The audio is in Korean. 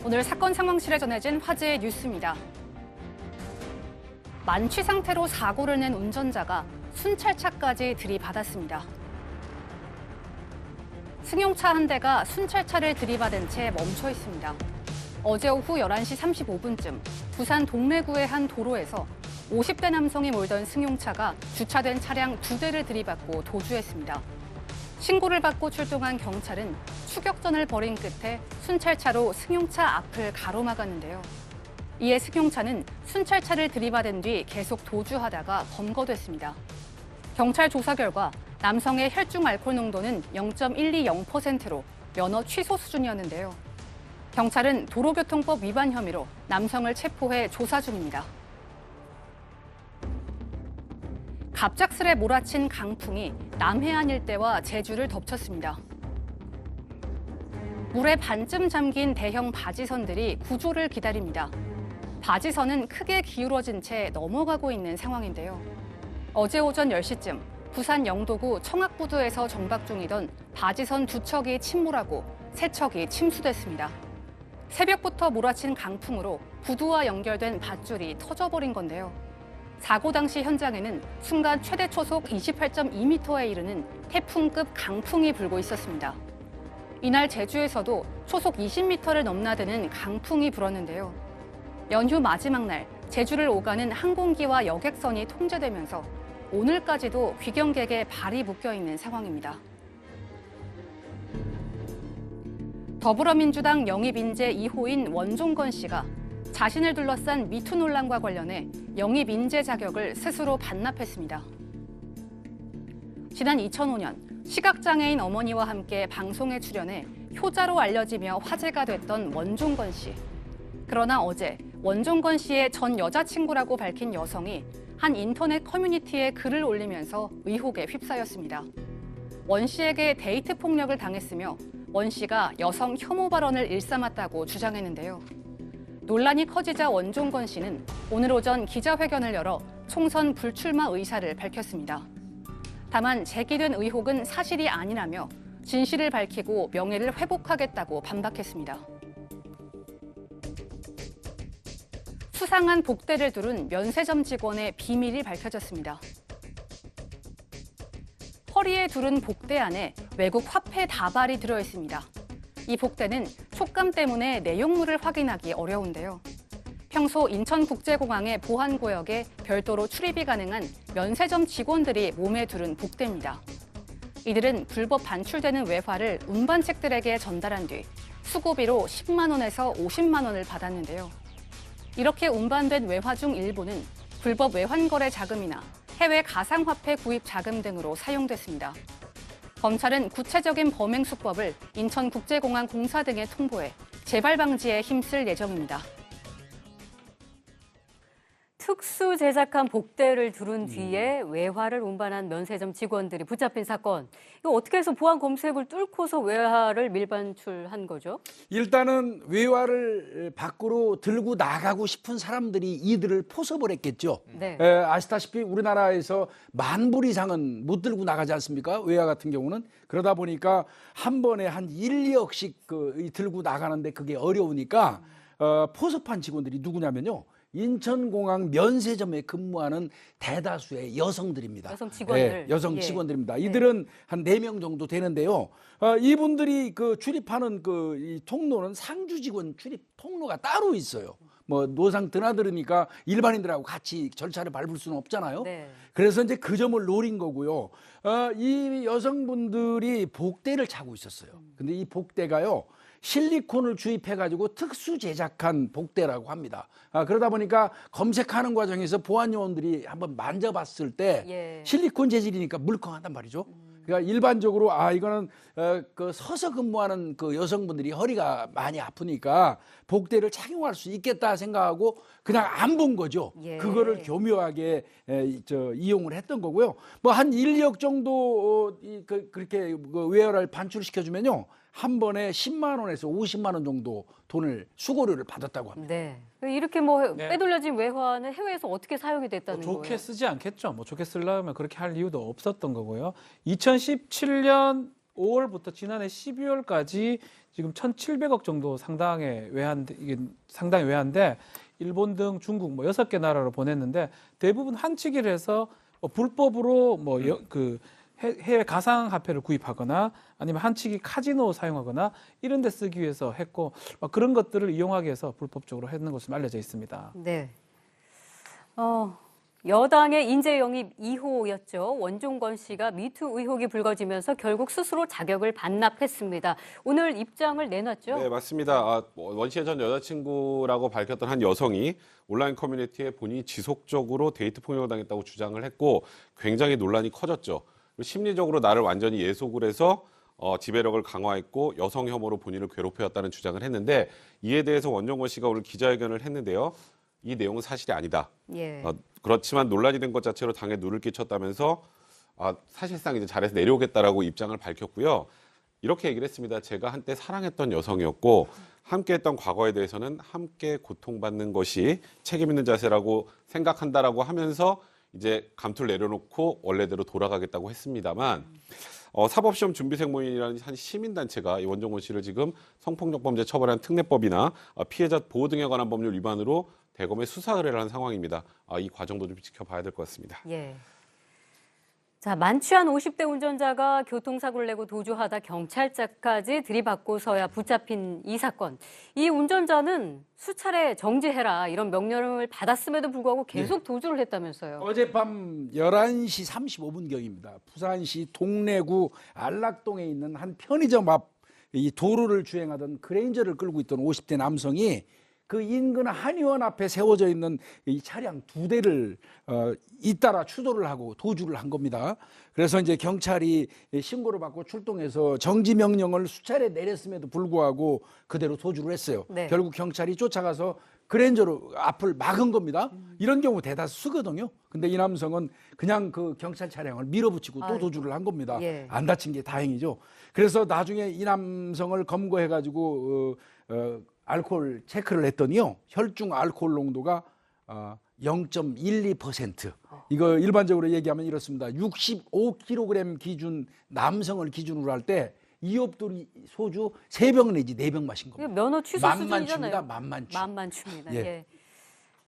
오늘 사건 상황실에 전해진 화제의 뉴스입니다. 만취 상태로 사고를 낸 운전자가 순찰차까지 들이받았습니다. 승용차 한 대가 순찰차를 들이받은 채 멈춰 있습니다. 어제 오후 11시 35분쯤 부산 동래구의 한 도로에서 50대 남성이 몰던 승용차가 주차된 차량 2대를 들이받고 도주했습니다. 신고를 받고 출동한 경찰은 추격전을 벌인 끝에 순찰차로 승용차 앞을 가로막았는데요. 이에 승용차는 순찰차를 들이받은 뒤 계속 도주하다가 검거됐습니다. 경찰 조사 결과 남성의 혈중 알코올 농도는 0.120%로 면허 취소 수준이었는데요. 경찰은 도로교통법 위반 혐의로 남성을 체포해 조사 중입니다. 갑작스레 몰아친 강풍이 남해안 일대와 제주를 덮쳤습니다. 물에 반쯤 잠긴 대형 바지선들이 구조를 기다립니다. 바지선은 크게 기울어진 채 넘어가고 있는 상황인데요. 어제 오전 10시쯤 부산 영도구 청학부두에서 정박 중이던 바지선 2척이 침몰하고 3척이 침수됐습니다. 새벽부터 몰아친 강풍으로 부두와 연결된 밧줄이 터져버린 건데요. 사고 당시 현장에는 순간 최대 초속 28.2m에 이르는 태풍급 강풍이 불고 있었습니다. 이날 제주에서도 초속 20m를 넘나드는 강풍이 불었는데요. 연휴 마지막 날 제주를 오가는 항공기와 여객선이 통제되면서 오늘까지도 귀경객의 발이 묶여 있는 상황입니다. 더불어민주당 영입인재 2호인 원종건 씨가 자신을 둘러싼 미투 논란과 관련해 영입인재 자격을 스스로 반납했습니다. 지난 2005년 시각장애인 어머니와 함께 방송에 출연해 효자로 알려지며 화제가 됐던 원종건 씨. 그러나 어제 원종건 씨의 전 여자친구라고 밝힌 여성이 한 인터넷 커뮤니티에 글을 올리면서 의혹에 휩싸였습니다. 원 씨에게 데이트 폭력을 당했으며 원 씨가 여성 혐오 발언을 일삼았다고 주장했는데요. 논란이 커지자 원종건 씨는 오늘 오전 기자회견을 열어 총선 불출마 의사를 밝혔습니다. 다만 제기된 의혹은 사실이 아니라며 진실을 밝히고 명예를 회복하겠다고 반박했습니다. 수상한 복대를 두른 면세점 직원의 비밀이 밝혀졌습니다. 허리에 두른 복대 안에 외국 화폐 다발이 들어있습니다. 이 복대는 촉감 때문에 내용물을 확인하기 어려운데요. 평소 인천국제공항의 보안구역에 별도로 출입이 가능한 면세점 직원들이 몸에 두른 복대입니다. 이들은 불법 반출되는 외화를 운반책들에게 전달한 뒤 수고비로 10만 원에서 50만 원을 받았는데요. 이렇게 운반된 외화 중 일부는 불법 외환거래 자금이나 해외 가상화폐 구입 자금 등으로 사용됐습니다. 검찰은 구체적인 범행 수법을 인천국제공항 공사 등에 통보해 재발 방지에 힘쓸 예정입니다. 특수 제작한 복대를 두른 뒤에 외화를 운반한 면세점 직원들이 붙잡힌 사건. 이거 어떻게 해서 보안 검색을 뚫고서 외화를 밀반출한 거죠? 일단은 외화를 밖으로 들고 나가고 싶은 사람들이 이들을 포섭을 했겠죠. 네. 아시다시피 우리나라에서 10,000불 이상은 못 들고 나가지 않습니까? 외화 같은 경우는. 그러다 보니까 한 번에 한 1, 2억씩 들고 나가는데 그게 어려우니까 포섭한 직원들이 누구냐면요. 인천공항 면세점에 근무하는 대다수의 여성들입니다. 여성 직원들. 여성 직원들입니다. 이들은 한 4명 정도 되는데요. 이분들이 출입하는 이 통로는 상주 직원 출입 통로가 따로 있어요. 뭐 노상 드나들으니까 일반인들하고 같이 절차를 밟을 수는 없잖아요. 네. 그래서 이제 그 점을 노린 거고요. 이 여성분들이 복대를 차고 있었어요. 근데 이 복대가요. 실리콘을 주입해가지고 특수 제작한 복대라고 합니다. 그러다 보니까 검색하는 과정에서 보안 요원들이 한번 만져봤을 때 실리콘 재질이니까 물컹하단 말이죠. 그러니까 일반적으로 이거는 서서 근무하는 그 여성분들이 허리가 많이 아프니까 복대를 착용할 수 있겠다 생각하고 그냥 안 본 거죠. 그거를 교묘하게 이용을 했던 거고요. 뭐 한 1, 2억 정도 그렇게 외화를 반출시켜주면요. 한 번에 10만 원에서 50만 원 정도 돈을 수고료를 받았다고 합니다. 네. 이렇게 빼돌려진 외화는 해외에서 어떻게 사용이 됐다는 거예요? 좋게 쓰지 않겠죠. 좋게 쓰려면 그렇게 할 이유도 없었던 거고요. 2017년 5월부터 지난해 12월까지 지금 1,700억 정도 상당히 외환인데 일본 등 중국 뭐 6개 나라로 보냈는데 대부분 한치기를 해서 불법으로 그 해외 가상화폐를 구입하거나 아니면 한치기 카지노 사용하거나 이런 데 쓰기 위해서 했고 그런 것들을 이용하기 위해서 불법적으로 했는 것으로 알려져 있습니다. 네. 여당의 인재 영입 2호였죠. 원종건 씨가 미투 의혹이 불거지면서 결국 스스로 자격을 반납했습니다. 오늘 입장을 내놨죠? 네, 맞습니다. 원 씨의 전 여자친구라고 밝혔던 한 여성이 온라인 커뮤니티에 본인이 지속적으로 데이트 폭력을 당했다고 주장을 했고 굉장히 논란이 커졌죠. 심리적으로 나를 완전히 예속을 해서 지배력을 강화했고 여성 혐오로 본인을 괴롭혀왔다는 주장을 했는데 이에 대해서 원종건 씨가 오늘 기자회견을 했는데요. 이 내용은 사실이 아니다. 예. 그렇지만 논란이 된 것 자체로 당에 누를 끼쳤다면서 사실상 이제 자리에서 내려오겠다라고 입장을 밝혔고요. 이렇게 얘기를 했습니다. 제가 한때 사랑했던 여성이었고 함께했던 과거에 대해서는 함께 고통받는 것이 책임 있는 자세라고 생각한다라고 하면서 이제 감투를 내려놓고 원래대로 돌아가겠다고 했습니다만 사법시험 준비생 모임이라는 한 시민단체가 이 원종건 씨를 지금 성폭력 범죄 처벌하는 특례법이나 피해자 보호 등에 관한 법률 위반으로 대검에 수사 의뢰를 한 상황입니다. 이 과정도 좀 지켜봐야 될 것 같습니다. 예. 자, 만취한 50대 운전자가 교통사고를 내고 도주하다 경찰차까지 들이받고서야 붙잡힌 이 사건. 이 운전자는 수차례 정지해라 이런 명령을 받았음에도 불구하고 계속 도주를 했다면서요. 어젯밤 11시 35분경입니다. 부산시 동래구 안락동에 있는 한 편의점 앞 이 도로를 주행하던 그레인저를 끌고 있던 50대 남성이 그 인근 한의원 앞에 세워져 있는 이 차량 2대를 잇따라 추돌을 하고 도주를 한 겁니다. 그래서 이제 경찰이 신고를 받고 출동해서 정지 명령을 수차례 내렸음에도 불구하고 그대로 도주를 했어요. 네. 결국 경찰이 쫓아가서 그랜저로 앞을 막은 겁니다. 이런 경우 대다수거든요. 근데 이 남성은 그냥 그 경찰 차량을 밀어붙이고 또 도주를 한 겁니다. 예. 안 다친 게 다행이죠. 그래서 나중에 이 남성을 검거해가지고 알코올 체크를 했더니요. 혈중 알코올 농도가 0.12%. 이거 일반적으로 얘기하면 이렇습니다. 65kg 기준 남성을 기준으로 할 때 이업돌이 소주 3병 내지 4병 마신 겁니다. 면허 취소 만만추입니다. 수준이잖아요. 만만추. 만만추입니다. 예. 예.